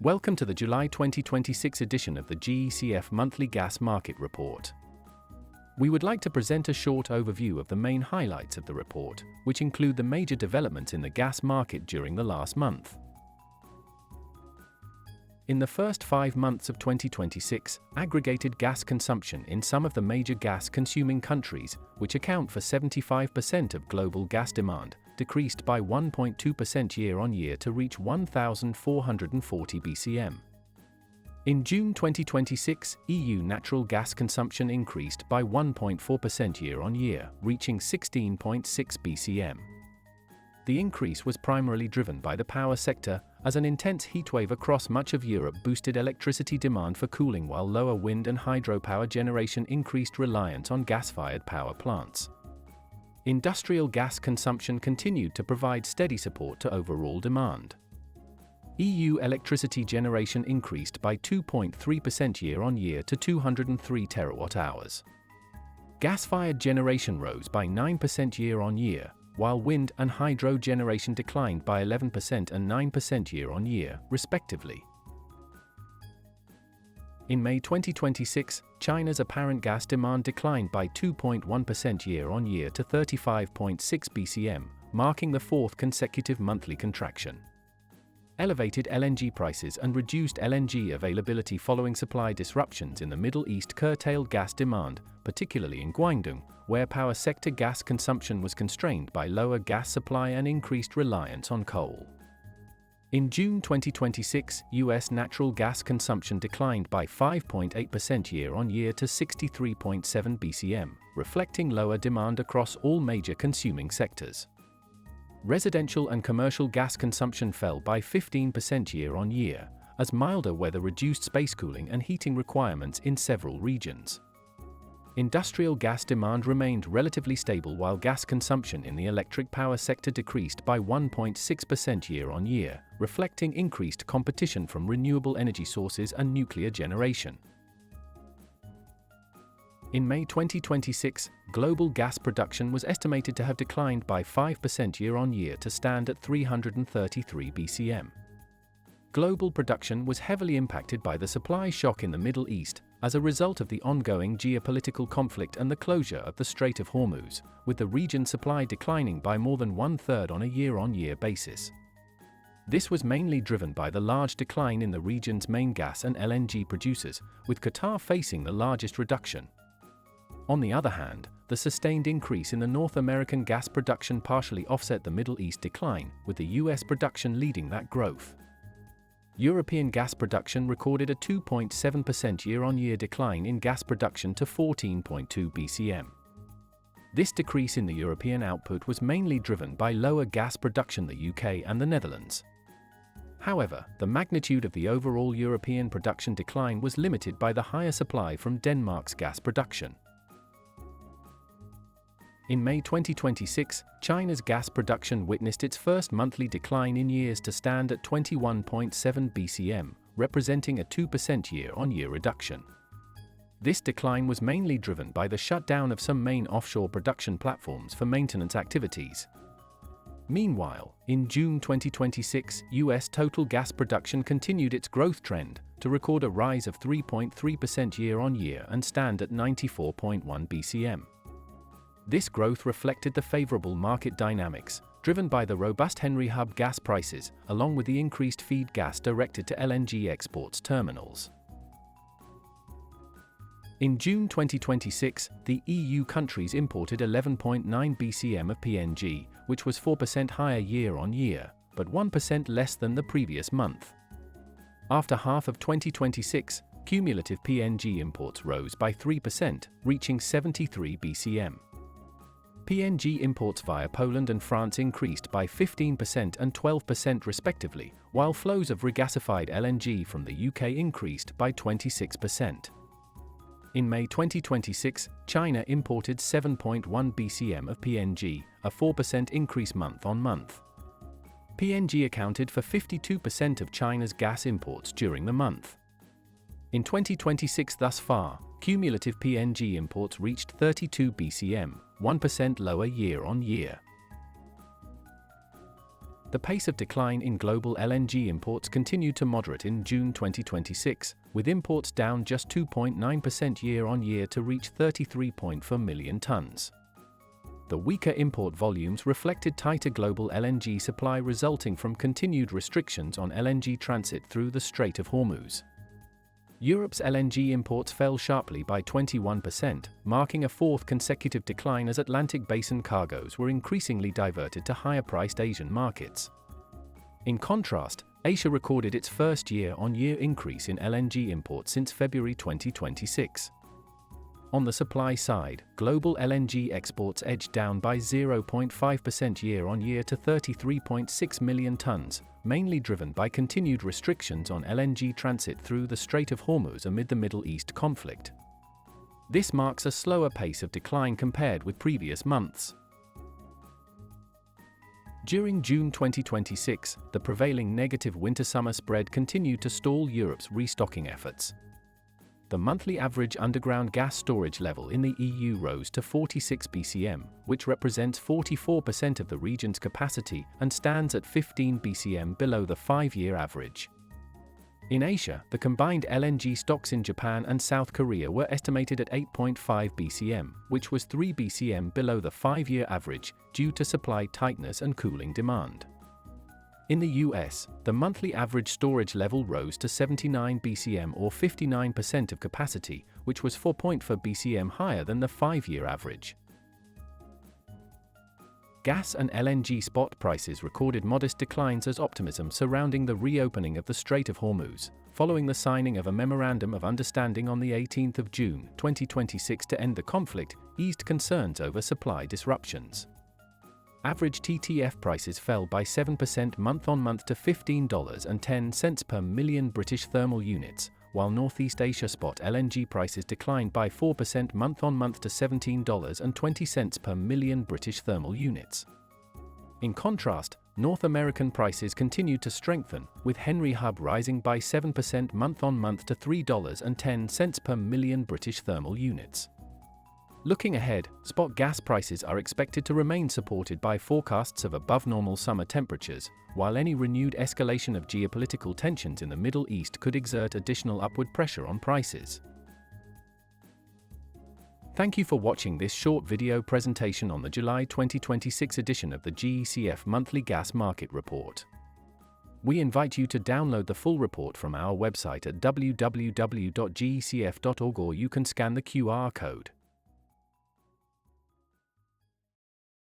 Welcome to the July 2026 edition of the GECF Monthly Gas Market Report. We would like to present a short overview of the main highlights of the report, which include the major developments in the gas market during the last month. In the first 5 months of 2026, aggregated gas consumption in some of the major gas-consuming countries, which account for 75% of global gas demand, decreased by 1.2% year-on-year to reach 1,440 BCM. In June 2026, EU natural gas consumption increased by 1.4% year-on-year, reaching 16.6 BCM. The increase was primarily driven by the power sector, as an intense heatwave across much of Europe boosted electricity demand for cooling, while lower wind and hydropower generation increased reliance on gas-fired power plants. Industrial gas consumption continued to provide steady support to overall demand. EU electricity generation increased by 2.3% year-on-year to 203 terawatt-hours. Gas-fired generation rose by 9% year-on-year, while wind and hydro generation declined by 11% and 9% year-on-year, respectively. In May 2026, China's apparent gas demand declined by 2.1% year-on-year to 35.6 BCM, marking the fourth consecutive monthly contraction. Elevated LNG prices and reduced LNG availability following supply disruptions in the Middle East curtailed gas demand, particularly in Guangdong, where power sector gas consumption was constrained by lower gas supply and increased reliance on coal. In June 2026, U.S. natural gas consumption declined by 5.8% year-on-year to 63.7 BCM, reflecting lower demand across all major consuming sectors. Residential and commercial gas consumption fell by 15% year-on-year, as milder weather reduced space cooling and heating requirements in several regions. Industrial gas demand remained relatively stable, while gas consumption in the electric power sector decreased by 1.6% year-on-year, reflecting increased competition from renewable energy sources and nuclear generation. In May 2026, global gas production was estimated to have declined by 5% year-on-year to stand at 333 BCM. Global production was heavily impacted by the supply shock in the Middle East, as a result of the ongoing geopolitical conflict and the closure of the Strait of Hormuz, with the region's supply declining by more than one-third on a year-on-year basis. This was mainly driven by the large decline in the region's main gas and LNG producers, with Qatar facing the largest reduction. On the other hand, the sustained increase in the North American gas production partially offset the Middle East decline, with the US production leading that growth. European gas production recorded a 2.7% year-on-year decline in gas production to 14.2 BCM. This decrease in the European output was mainly driven by lower gas production in the UK and the Netherlands. However, the magnitude of the overall European production decline was limited by the higher supply from Denmark's gas production. In May 2026, China's gas production witnessed its first monthly decline in years to stand at 21.7 BCM, representing a 2% year-on-year reduction. This decline was mainly driven by the shutdown of some main offshore production platforms for maintenance activities. Meanwhile, in June 2026, US total gas production continued its growth trend, to record a rise of 3.3% year-on-year and stand at 94.1 BCM. This growth reflected the favorable market dynamics, driven by the robust Henry Hub gas prices, along with the increased feed gas directed to LNG exports terminals. In June 2026, the EU countries imported 11.9 BCM of PNG, which was 4% higher year-on-year, but 1% less than the previous month. After half of 2026, cumulative PNG imports rose by 3%, reaching 73 BCM. PNG imports via Poland and France increased by 15% and 12% respectively, while flows of regasified LNG from the UK increased by 26%. In May 2026, China imported 7.1 BCM of PNG, a 4% increase month-on-month. PNG accounted for 52% of China's gas imports during the month. In 2026 thus far, cumulative PNG imports reached 32 BCM, 1% lower year-on-year. The pace of decline in global LNG imports continued to moderate in June 2026, with imports down just 2.9% year-on-year to reach 33.4 million tons. The weaker import volumes reflected tighter global LNG supply resulting from continued restrictions on LNG transit through the Strait of Hormuz. Europe's LNG imports fell sharply by 21%, marking a fourth consecutive decline as Atlantic Basin cargoes were increasingly diverted to higher-priced Asian markets. In contrast, Asia recorded its first year-on-year increase in LNG imports since February 2026. On the supply side, global LNG exports edged down by 0.5% year-on-year to 33.6 million tons, mainly driven by continued restrictions on LNG transit through the Strait of Hormuz amid the Middle East conflict. This marks a slower pace of decline compared with previous months. During June 2026, the prevailing negative winter-summer spread continued to stall Europe's restocking efforts. The monthly average underground gas storage level in the EU rose to 46 BCM, which represents 44% of the region's capacity and stands at 15 BCM below the 5-year average. In Asia, the combined LNG stocks in Japan and South Korea were estimated at 8.5 BCM, which was 3 BCM below the 5-year average due to supply tightness and cooling demand. In the US, the monthly average storage level rose to 79 BCM or 59% of capacity, which was 4.4 BCM higher than the 5-year average. Gas and LNG spot prices recorded modest declines as optimism surrounding the reopening of the Strait of Hormuz, following the signing of a Memorandum of Understanding on the 18th of June 2026 to end the conflict, eased concerns over supply disruptions. Average TTF prices fell by 7% month-on-month to $15.10 per million British thermal units, while Northeast Asia spot LNG prices declined by 4% month-on-month to $17.20 per million British thermal units. In contrast, North American prices continued to strengthen, with Henry Hub rising by 7% month-on-month to $3.10 per million British thermal units. Looking ahead, spot gas prices are expected to remain supported by forecasts of above-normal summer temperatures, while any renewed escalation of geopolitical tensions in the Middle East could exert additional upward pressure on prices. Thank you for watching this short video presentation on the July 2026 edition of the GECF Monthly Gas Market Report. We invite you to download the full report from our website at www.gecf.org, or you can scan the QR code.